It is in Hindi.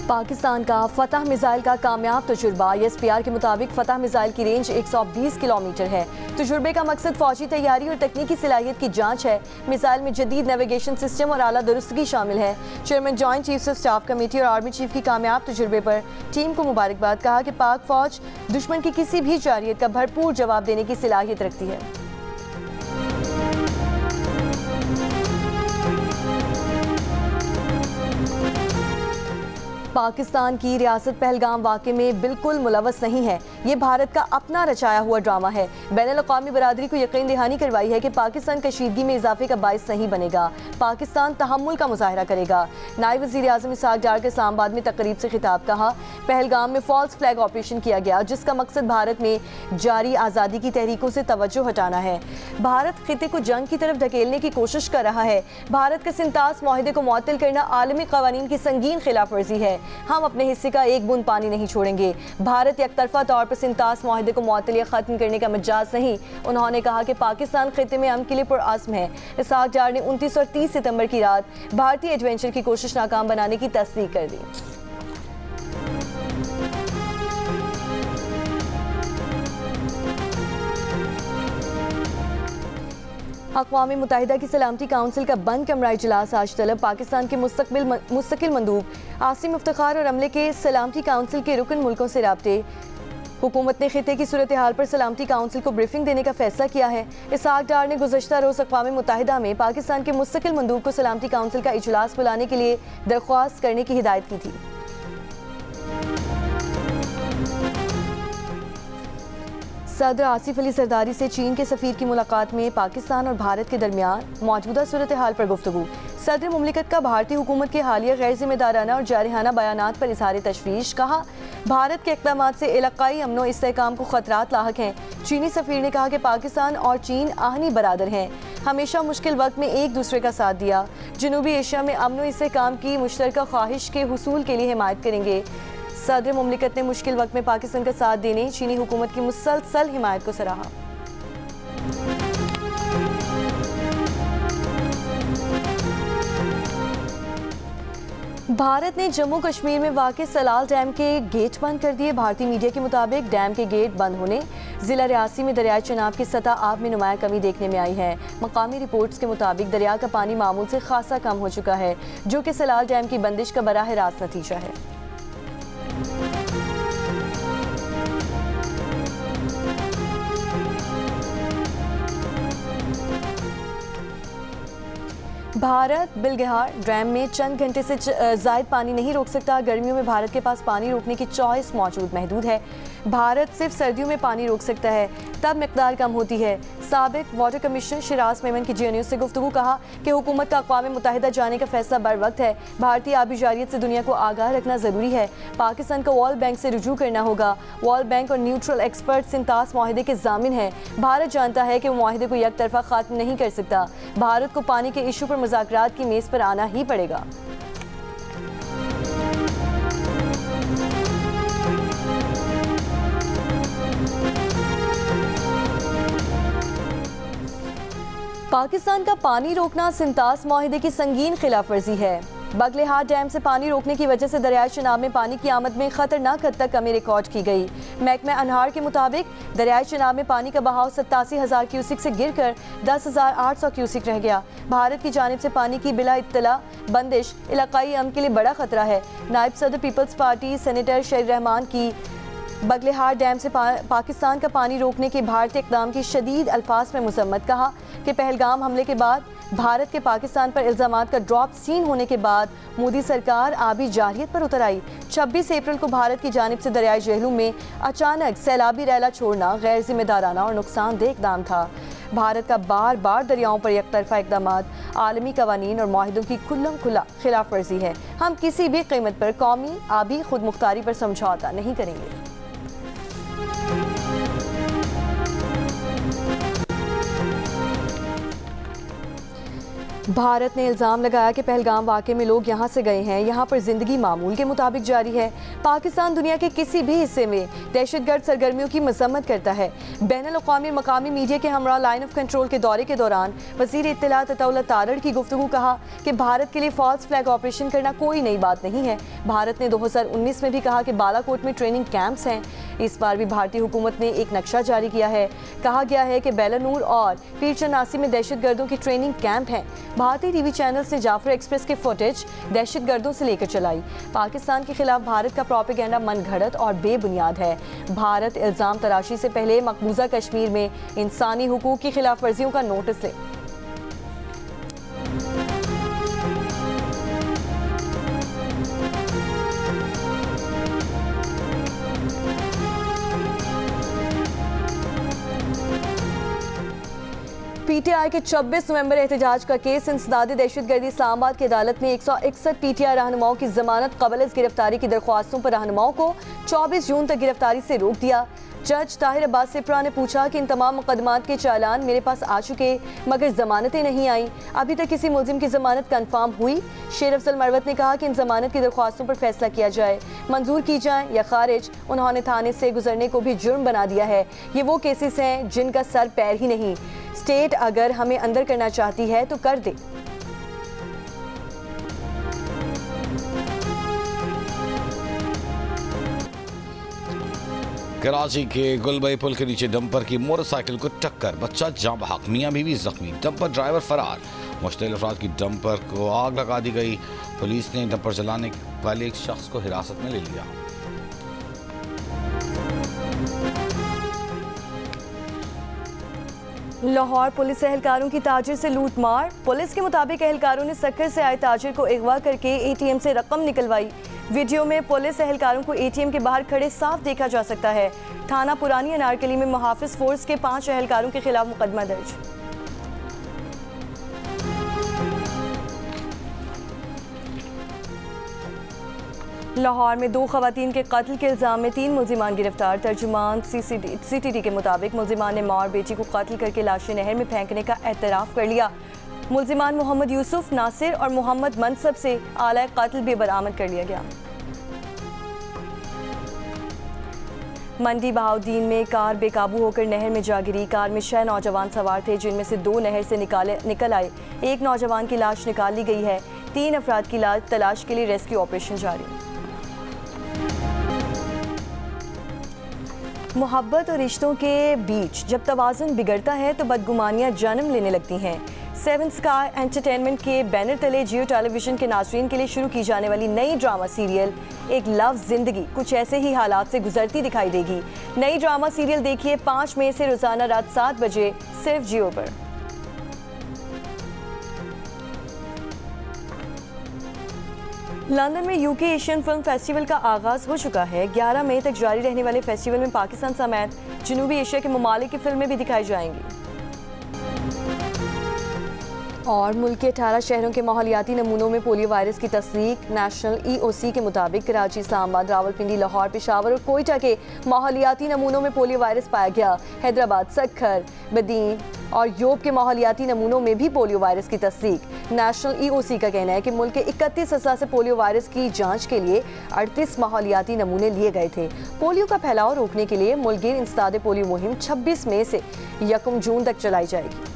पाकिस्तान का फतह मिसाइल का कामयाब तजुर्बा। ISPR के मुताबिक फतह मिसाइल की रेंज 120 किलोमीटर है। तजुर्बे का मकसद फौजी तैयारी और तकनीकी सलाहियत की जांच है। मिसाइल में जदीद नेविगेशन सिस्टम और आला दुरुस्तगी शामिल है। Chairman joint chiefs of staff committee और आर्मी चीफ की कामयाब तजुर्बे पर टीम को मुबारकबाद। कहा कि पाक फौज दुश्मन की किसी भी जारियत का भरपूर जवाब देने की सलाहियत रखती है। पाकिस्तान की रियासत पहलगाम वाक़े में बिल्कुल मुलव्वस नहीं है। ये भारत का अपना रचाया हुआ ड्रामा है। बैनुल-अक़वामी बरादरी को यकीन दहानी करवाई है कि पाकिस्तान कशीदगी में इजाफे का बाइस नहीं बनेगा। पाकिस्तान तहम्मुल का मुजाहरा करेगा। नायब वज़ीर-ए-आज़म इसहाक डार के इस्लामाबाद में तकरीब से खिताब। कहा, पहलगाम में फॉल्स फ्लैग ऑपरेशन किया गया जिसका मकसद भारत में जारी आज़ादी की तहरीकों से तवज्जो हटाना है। भारत खिते को जंग की तरफ धकेलने की कोशिश कर रहा है। भारत के सिंतास मुआहदे को मुअत्तल करना आलमी क़वानीन की संगीन खिलाफ वर्जी है। हम अपने हिस्से का एक बूंद पानी नहीं छोड़ेंगे। भारत एकतरफा तौर पर सिंतास मुआहदे को मुअत्तल या ख़त्म करने का मजाज नहीं। उन्होंने कहा कि पाकिस्तान खिते में अमन के लिए पुरअज़्म है। इसहाक डार ने 29 और 30 सितंबर की रात भारतीय एडवेंचर की कोशिश नाकाम बनाने की तस्दीक कर दी। अक़वाम मुत्तहिदा की सलामती काउंसिल का बंद कमरा इजलास आज तलब। पाकिस्तान के मुस्तकिल मंदूब आसिम इफ्तिखार और अमले के सलामती काउंसिल के रुकन मुल्कों से राब्ते। हुकूमत ने खिते की सूरत हाल पर सलामती काउंसिल को ब्रीफिंग देने का फैसला किया है। इसहाक डार ने गुज़श्ता रोज़ अक़वाम मुत्तहिदा में पाकिस्तान के मुस्तकिल मंदूब को सलामती काउंसिल का इजलास बुलाने के लिए दरख्वास्त करने की हिदायत की थी। सदर आसिफ अली सरदारी से चीन के सफ़ीर की मुलाकात में पाकिस्तान और भारत के दरमियान मौजूदा सूरत हाल पर गुफ्तगू। सदर मुमलिकत का भारतीय हुकूमत के हालिया गैर जिम्मेदाराना और जारहाना बयानात पर इज़हार तशवीश। कहा, भारत के इक़दामात से इलाक़ाई अमन व इस्तेहकाम को ख़तरात लाहक हैं। चीनी सफ़ीर ने कहा कि पाकिस्तान और चीन आहनी बरादर हैं, हमेशा मुश्किल वक्त में एक दूसरे का साथ दिया। जनूबी एशिया में अमन व इस्तेहकाम की मुश्तरका ख्वाहिश के हुसूल के लिए हिमायत करेंगे। सदर मुमलिकत ने मुश्किल वक्त में पाकिस्तान का साथ देने चीनी हुकूमत की मुसलसल हिमायत को सराहा। भारत ने जम्मू कश्मीर में वाक़े सलाल डैम के गेट बंद कर दिए। भारतीय मीडिया के मुताबिक डैम के गेट बंद होने ज़िला रियासी में दरियाई चनाब की सतह आब में नुमाया कमी देखने में आई है। मकामी रिपोर्ट्स के मुताबिक दरिया का पानी मामूल से खासा कम हो चुका है, जो कि सलाल डैम की बंदिश का बराह रास्त नतीजा है। भारत बिलगहार डैम में चंद घंटे से ज़ायद पानी नहीं रोक सकता। गर्मियों में भारत के पास पानी रोकने की चॉइस मौजूद महदूद है। भारत सिर्फ सर्दियों में पानी रोक सकता है, तब मिकदार कम होती है। साबिक वाटर कमिश्नर शिराज मेमन की GNU से गुफ्तगू। कहा कि हुकूमत का अक़वाम मुत्तहिदा जाने का फैसला बर वक्त है। भारतीय आबी जारियत से दुनिया को आगाह रखना ज़रूरी है। पाकिस्तान को वर्ल्ड बैंक से रुजू करना होगा। वर्ल्ड बैंक और न्यूट्रल एक्सपर्ट सिंतास मुआहदे के ज़ामिन है। भारत जानता है कि वो मुआहदे को एक तरफा ख़त्म नहीं कर सकता। भारत को पानी के इशू पर मुज़ाकरात की मेज़ पर आना ही पड़ेगा। पाकिस्तान का पानी रोकना सिंतास मुआहदे की संगीन खिलाफ वर्जी है। बगलेहार डैम से पानी रोकने की वजह से दरियाई चनाब में पानी की आमद में खतरनाक हद तक कमी रिकॉर्ड की गई। महकमा अनहार के मुताबिक दरियाई चनाब में पानी का बहाव 87,000 क्यूसिक से गिरकर 10,800 क्यूसिक रह गया। भारत की जानिब से पानी की बिला इत्तला बंदिश इलाकाई अमन के लिए बड़ा खतरा है। नायब सदर peoples party senator Shaheer Rehman की बगलेहार डैम से पाकिस्तान का पानी रोकने के भारतीय इक़दाम की शदीद अल्फाज में मज़म्मत। कहा कि पहलगाम हमले के बाद भारत के पाकिस्तान पर इल्ज़ामात का ड्रॉप सीन होने के बाद मोदी सरकार आबी जारियत पर उतर आई। 26 अप्रैल को भारत की जानिब से दरियाई जेहलूम में अचानक सैलाबी रैला छोड़ना गैर जिम्मेदाराना और नुकसानदेह इक़दाम था। भारत का बार बार दरियाओं पर एकतरफा इक़दामात आलमी क़वानीन और मुआहिदों की खुल्लम खुला खिलाफ वर्जी है। हम किसी भी कीमत पर कौमी आबी खुद मुख्तारी पर समझौता नहीं करेंगे। भारत ने इल्ज़ाम लगाया कि पहलगाम वाक़े में लोग यहाँ से गए हैं, यहाँ पर ज़िंदगी मामूल के मुताबिक जारी है। पाकिस्तान दुनिया के किसी भी हिस्से में दहशतगर्द सरगर्मियों की मजम्मत करता है। बैनुल-अक़वामी मकामी मीडिया के हमरा लाइन ऑफ कंट्रोल के दौरे के दौरान वज़ीर इत्तलात अताउल्लाह तारड़ की गुफ्तगू कहा कि भारत के लिए फॉल्स फ्लैग ऑपरेशन करना कोई नई बात नहीं है। भारत ने 2019 में भी कहा कि बालाकोट में ट्रेनिंग कैंप्स हैं। इस बार भी भारतीय हुकूमत ने एक नक्शा जारी किया है। कहा गया है कि बेलानूर और पीरचनासी में दहशतगर्दों की ट्रेनिंग कैंप हैं। भारतीय टीवी चैनल्स ने जाफर एक्सप्रेस के फुटेज दहशतगर्दों से लेकर चलाई। पाकिस्तान के खिलाफ भारत का प्रोपेगेंडा मनगढ़ंत और बेबुनियाद है। भारत इल्ज़ाम तराशी से पहले मकबूजा कश्मीर में इंसानी हुकूक की खिलाफ वर्जियों का नोटिस ले। पीटीआई के 26 नवंबर एहतजाज का केस इंसदादी दहशतगर्दी इस्लामाबाद की अदालत ने 161 पीटीआई रहनुमाओं की जमानत कबल गिरफ्तारी की दरख्वास्तों पर रहनुमाओं को 24 जून तक गिरफ्तारी से रोक दिया। जज ताहिर अब्बास सिप्रा ने पूछा कि इन तमाम मुकदमात के चालान मेरे पास आ चुके मगर जमानतें नहीं आई, अभी तक किसी मुलजिम की जमानत कंफर्म हुई? शेर अफजल मरवत ने कहा कि इन जमानत की दरख्वास्तों पर फैसला किया जाए, मंजूर की जाए या खारिज। उन्होंने थाने से गुजरने को भी जुर्म बना दिया है। ये वो केसेस हैं जिनका सर पैर ही नहीं। स्टेट अगर हमें अंदर करना चाहती है तो कर दे। कराची के गुलबई पुल के नीचे डंपर की मोटरसाइकिल को टक्कर, बच्चा जाँ बहक, मियां बीवी जख्मी, डंपर ड्राइवर फरार। मुश्तइल अफराद की डंपर को आग लगा दी गई। पुलिस ने डंपर चलाने वाले एक शख्स को हिरासत में ले लिया। लाहौर पुलिस एहलकारों की ताजिर से लूटमार। पुलिस के मुताबिक एहलकारों ने सक्कर से आए ताजिर को अगवा करके एटीएम से रकम निकलवाई। वीडियो में पुलिस एहलकारों को एटीएम के बाहर खड़े साफ देखा जा सकता है। थाना पुरानी अनारकली में मुहाफिज फोर्स के 5 एहलकारों के खिलाफ मुकदमा दर्ज। लाहौर में 2 खवातीन के कत्ल के इल्ज़ाम में 3 मुलजिमान गिरफ्तार। तर्जुमान सीटीटी के मुताबिक मुलजिमान ने माँ और बेटी को कत्ल करके लाशें नहर में फेंकने का एतराफ़ कर लिया। मुलजिमान मोहम्मद यूसुफ, नासिर और मोहम्मद मनसब से आला कत्ल भी बरामद कर लिया गया। मंडी बहाउद्दीन में कार बेकाबू होकर नहर में जा गिरी। कार में 6 नौजवान सवार थे, जिनमें से 2 नहर से निकल आए। एक नौजवान की लाश निकाल ली गई है। 3 अफराद की तलाश के लिए रेस्क्यू ऑपरेशन जारी। मोहब्बत और रिश्तों के बीच जब तवाज़ुन बिगड़ता है तो बदगुमानियाँ जन्म लेने लगती हैं। 7 स्काई एंटरटेनमेंट के बैनर तले जियो टेलीविजन के नाज़रीन के लिए शुरू की जाने वाली नई ड्रामा सीरियल एक लव जिंदगी कुछ ऐसे ही हालात से गुजरती दिखाई देगी। नई ड्रामा सीरियल देखिए 5 मई से रोज़ाना रात 7 बजे सिर्फ जियो पर। लंदन में यूके एशियन फिल्म फेस्टिवल का आगाज़ हो चुका है। 11 मई तक जारी रहने वाले फेस्टिवल में पाकिस्तान समेत जनूबी एशिया के ममालिक की फिल्में भी दिखाई जाएंगी। और मुल्क के 18 शहरों के माहौलियाती नमूनों में पोलियो वायरस की तस्दीक। नेशनल EOC के मुताबिक कराची, इस्लामाबाद, रावलपिंडी, लाहौर, पेशावर और कोयटा के माहौलियाती नमूनों में पोलियो वायरस पाया गया। हैदराबाद, सक्खर, बदीन और योब के माहौलियाती नमूनों में भी पोलियो वायरस की तस्दीक। नेशनल EOC का कहना है कि मुल्क के 31 अजला से पोलियो वायरस की जांच के लिए 38 माहौलियाती नमूने लिए गए थे। पोलियो का फैलाव रोकने के लिए मुल्क गिर इंसदाद पोलियो मुहिम 26 मई से 1 जून तक चलाई जाएगी।